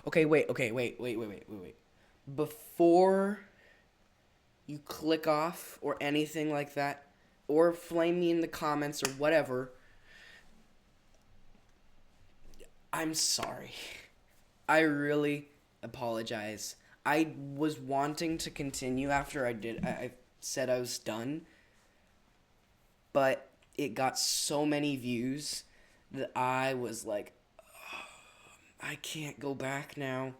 Okay, wait. Before you click off or anything like that, or flame me in the comments or whatever, I'm sorry. I really apologize. I was wanting to continue after I said I was done, but it got so many views that I was like, I can't go back now.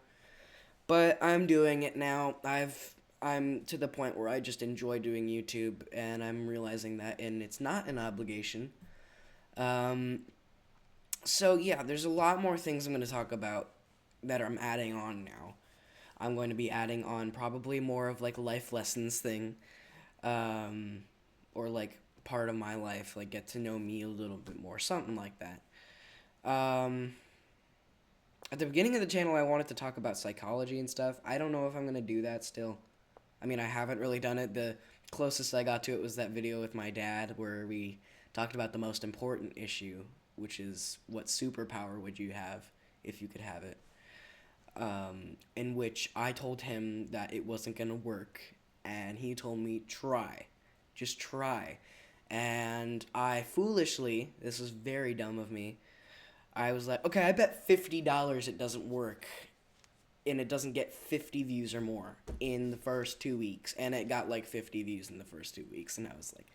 But I'm doing it now. I'm to the point where I just enjoy doing YouTube, and I'm realizing that, and it's not an obligation. Um, so yeah, there's a lot more things I'm going to talk about that I'm adding on now. I'm going to be adding on probably more of like life lessons thing, um, or like part of my life, like get to know me a little bit more, something like that. Um, at the beginning of the channel, I wanted to talk about psychology and stuff. I don't know if I'm gonna do that still. I mean, I haven't really done it. The closest I got to it was that video with my dad where we talked about the most important issue, which is what superpower would you have if you could have it? In which I told him that it wasn't going to work, and he told me, try. Just try. And I foolishly, this was very dumb of me, I was like, okay, I bet $50 it doesn't work and it doesn't get 50 views or more in the first 2 weeks. And it got like 50 views in the first 2 weeks. And I was like,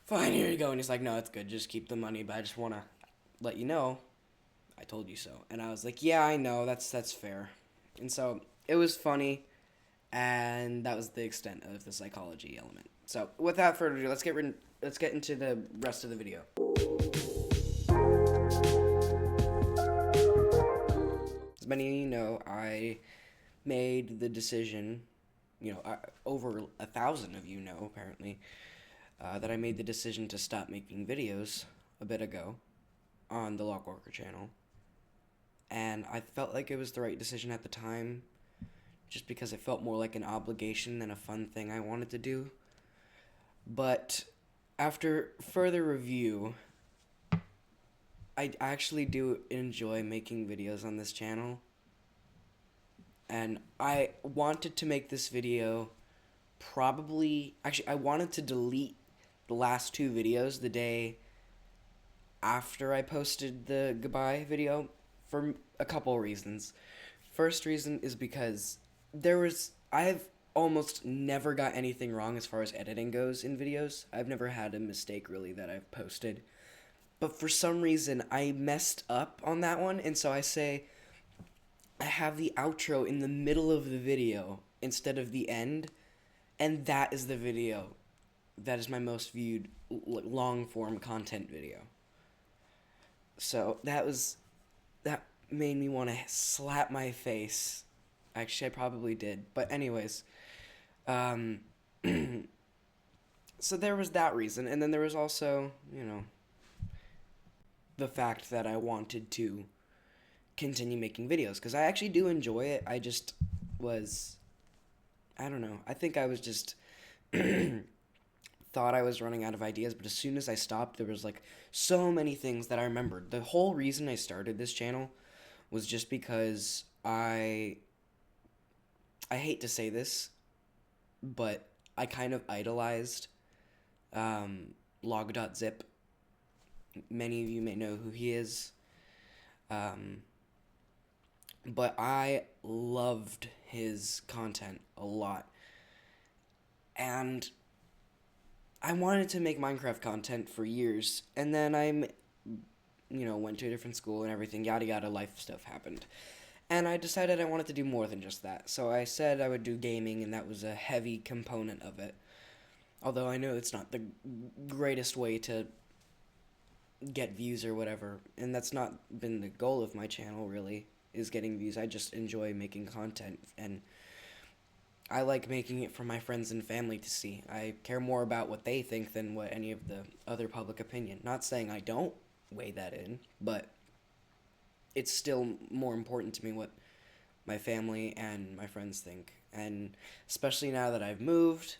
fine, here you go. And he's like, no, it's good. Just keep the money. But I just want to let you know I told you so. And I was like, yeah, I know. That's fair. And so it was funny. And that was the extent of the psychology element. So without further ado, let's get into the rest of the video. As many of you know, I made the decision, over 1,000 of you know, apparently, that I made the decision to stop making videos a bit ago on the Lockwalker channel. And I felt like it was the right decision at the time, just because it felt more like an obligation than a fun thing I wanted to do. But after further review, I actually do enjoy making videos on this channel. And I wanted to make this video I wanted to delete the last two videos the day after I posted the goodbye video for a couple reasons. First reason is because I've almost never got anything wrong as far as editing goes in videos. I've never had a mistake really that I've posted. But for some reason I messed up on that one, and so I have the outro in the middle of the video instead of the end, and that is the video that is my most viewed long form content video. So that made me want to slap my face. Actually, I probably did. But anyways, um, so there was that reason, and then there was also, the fact that I wanted to continue making videos because I actually do enjoy it. I just was, I don't know. I think I was just thought I was running out of ideas, but as soon as I stopped, there was like so many things that I remembered. The whole reason I started this channel was just because I hate to say this, but I kind of idolized log.zip. Many of you may know who he is. But I loved his content a lot. And I wanted to make Minecraft content for years, and then went to a different school and everything, yada yada, life stuff happened. And I decided I wanted to do more than just that. So I said I would do gaming, and that was a heavy component of it. Although I know it's not the greatest way to get views or whatever, and that's not been the goal of my channel really, is getting views. I just enjoy making content, and I like making it for my friends and family to see. I care more about what they think than what any of the other public opinion. Not saying I don't weigh that in, but it's still more important to me what my family and my friends think. And especially now that I've moved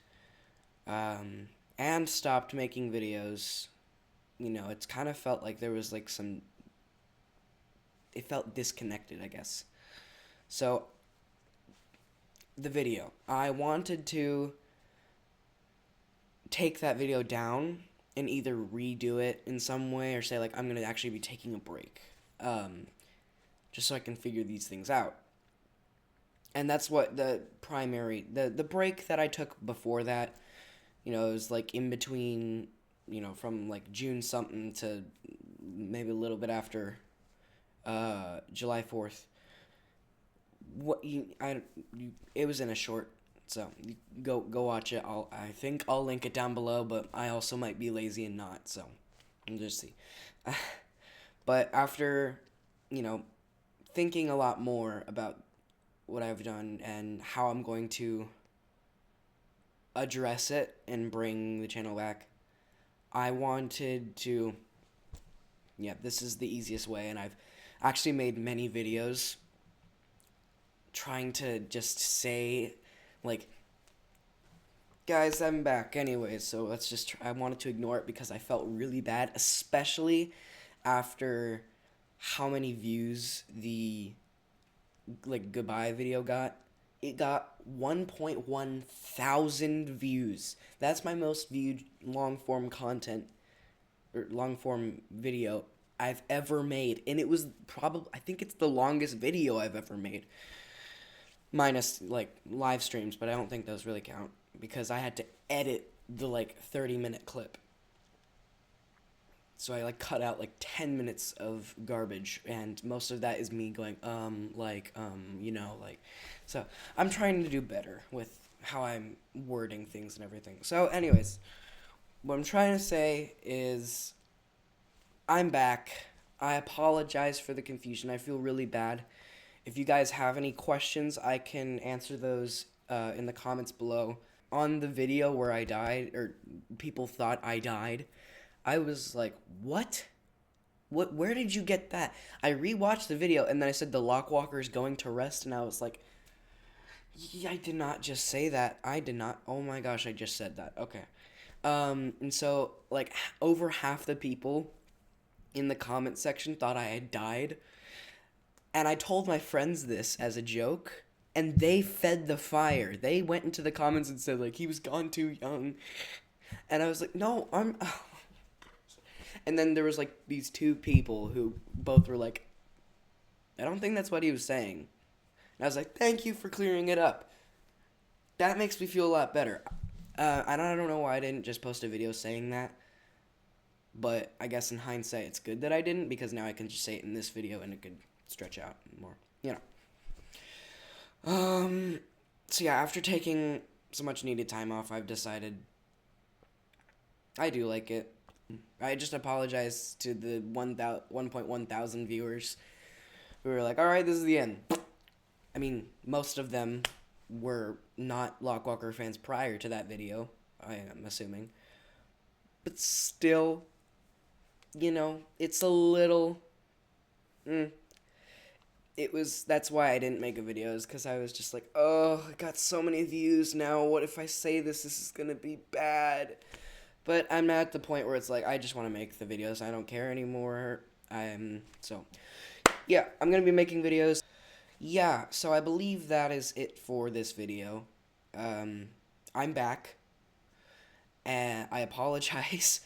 and stopped making videos, it's kind of felt like there was like some it felt disconnected, I guess. So the video, I wanted to take that video down and either redo it in some way or say like I'm gonna actually be taking a break, just so I can figure these things out. And that's what the break that I took before that, it was like in between, from like June something to maybe a little bit after July 4th. It was in a short, so you go watch it. I think I'll link it down below, but I also might be lazy and not, so we'll just see. But after, thinking a lot more about what I've done and how I'm going to address it and bring the channel back, I wanted to, this is the easiest way, and I've actually made many videos trying to just say, like, guys, I'm back anyways, so let's just I wanted to ignore it because I felt really bad, especially after how many views the, like, goodbye video got. It got 1.1 thousand views. That's my most viewed long-form content, or long-form video I've ever made, and it was I think it's the longest video I've ever made. Minus, like, live streams, but I don't think those really count because I had to edit the, like, 30-minute clip. So I, like, cut out, like, 10 minutes of garbage, and most of that is me going, So I'm trying to do better with how I'm wording things and everything. So, anyways, what I'm trying to say is I'm back. I apologize for the confusion. I feel really bad. If you guys have any questions, I can answer those in the comments below. On the video where I died, or people thought I died, I was like, what? Where did you get that? I rewatched the video, and then I said the Lockwalker is going to rest, and I was like, I did not just say that. I did not. Oh my gosh, I just said that. Okay. And so, like, over half the people in the comment section thought I had died. And I told my friends this as a joke, and they fed the fire. They went into the comments and said, like, he was gone too young. And I was like, no, I'm... And then there was, like, these two people who both were like, I don't think that's what he was saying. And I was like, thank you for clearing it up. That makes me feel a lot better. I don't know why I didn't just post a video saying that. But I guess in hindsight, it's good that I didn't, because now I can just say it in this video and it could stretch out more, So yeah, after taking so much needed time off, I've decided I do like it. I just apologize to the 1.1 thousand viewers who were like, alright, this is the end. I mean, most of them were not Lockwalker fans prior to that video, I am assuming. But still, it's a little... That's why I didn't make a video, is because I was just like, oh, I got so many views now, what if I say this is gonna be bad? But I'm not at the point where it's like, I just want to make the videos, I don't care anymore. So, yeah, I'm gonna be making videos. Yeah, so I believe that is it for this video. I'm back, and I apologize,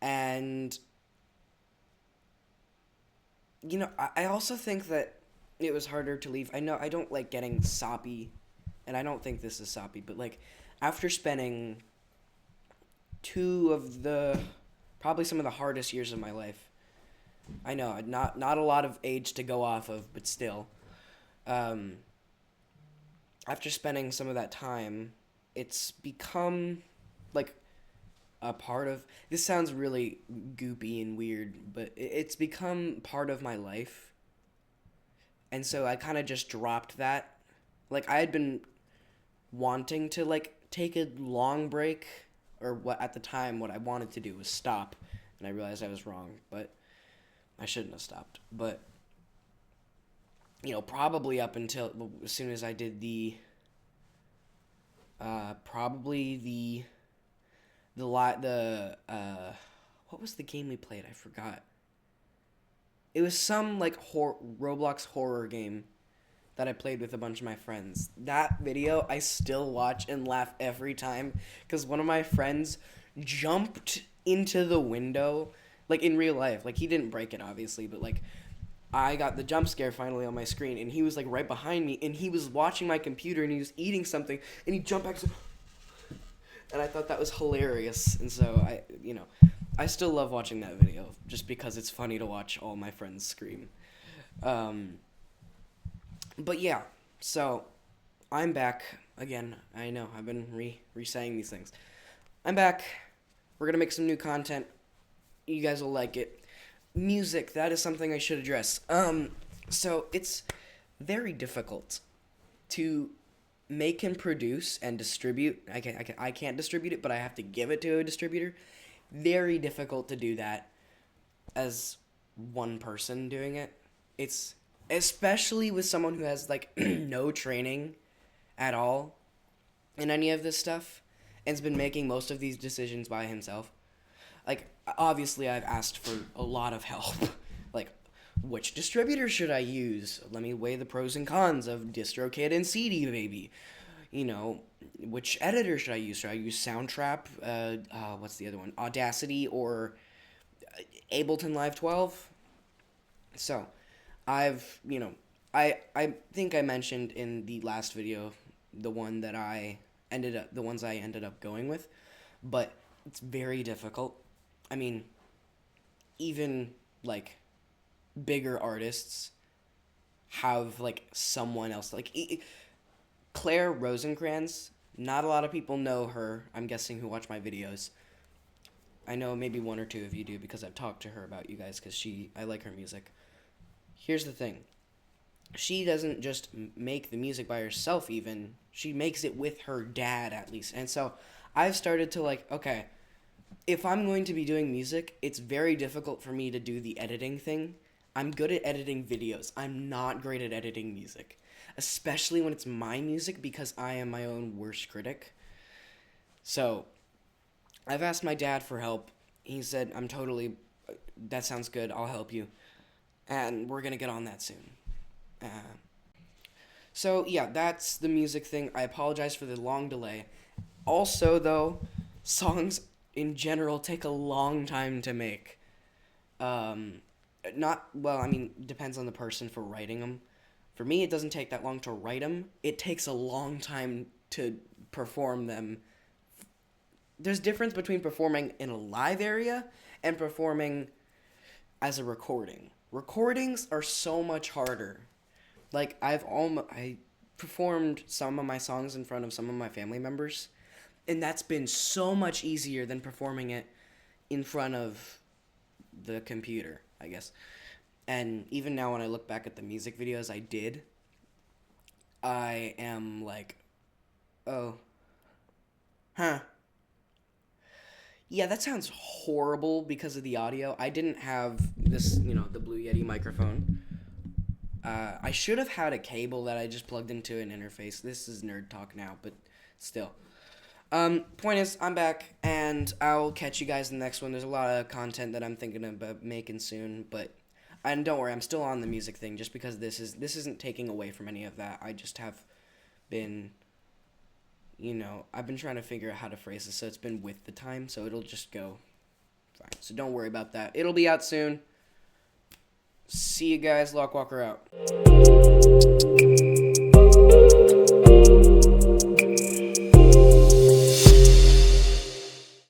and, I also think that it was harder to leave. I know I don't like getting soppy, and I don't think this is soppy, but, like, after spending probably some of the hardest years of my life, I know, not a lot of age to go off of, but still, after spending some of that time, it's become, like, a part of... This sounds really goopy and weird, but it's become part of my life. And so I kind of just dropped that. Like, I had been wanting to, like, take a long break, or what at the time what I wanted to do was stop, and I realized I was wrong, but I shouldn't have stopped. But, probably up until as soon as I did probably what was the game we played? I forgot. It was some like Roblox horror game that I played with a bunch of my friends. That video I still watch and laugh every time because one of my friends jumped into the window, like in real life. Like he didn't break it obviously, but like I got the jump scare finally on my screen, and he was like right behind me, and he was watching my computer, and he was eating something, and he jumped back, and I thought that was hilarious, and so I still love watching that video just because it's funny to watch all my friends scream. But yeah, so I'm back again. I know I've been re-saying these things. I'm back. We're gonna make some new content. You guys will like it. Music, that is something I should address. So it's very difficult to make and produce and distribute. I can't distribute it, but I have to give it to a distributor. Very difficult to do that as one person doing it. It's especially with someone who has like no training at all in any of this stuff and has been making most of these decisions by himself. Like, obviously, I've asked for a lot of help. Like, which distributor should I use? Let me weigh the pros and cons of DistroKid and CD Baby. You know, which editor should I use? Should I use Soundtrap? What's the other one? Audacity or Ableton Live 12? So, I think I mentioned in the last video the ones I ended up going with, but it's very difficult. I mean, even like bigger artists have like someone else like Claire Rosenkrantz. Not a lot of people know her, I'm guessing, who watch my videos. I know maybe one or two of you do because I've talked to her about you guys because I like her music. Here's the thing. She doesn't just make the music by herself even. She makes it with her dad at least. And so I've started to like, okay, if I'm going to be doing music, it's very difficult for me to do the editing thing. I'm good at editing videos. I'm not great at editing music, especially when it's my music because I am my own worst critic. So I've asked my dad for help. He said, that sounds good. I'll help you. And we're going to get on that soon. So yeah, that's the music thing. I apologize for the long delay. Also, though, songs in general take a long time to make. Depends on the person for writing them. For me, it doesn't take that long to write them. It takes a long time to perform them. There's difference between performing in a live area and performing as a recording. Recordings are so much harder. Like, I performed some of my songs in front of some of my family members, and that's been so much easier than performing it in front of the computer, I guess. And even now when I look back at the music videos I did, I am like, oh, huh. Yeah, that sounds horrible because of the audio. I didn't have this, the Blue Yeti microphone. I should have had a cable that I just plugged into an interface. This is nerd talk now, but still. Point is, I'm back, and I'll catch you guys in the next one. There's a lot of content that I'm thinking about making soon, and don't worry, I'm still on the music thing, just because this isn't taking away from any of that. I just have been, I've been trying to figure out how to phrase this, so it's been with the time, so it'll just go fine. So don't worry about that. It'll be out soon. See you guys. Lockwalker out.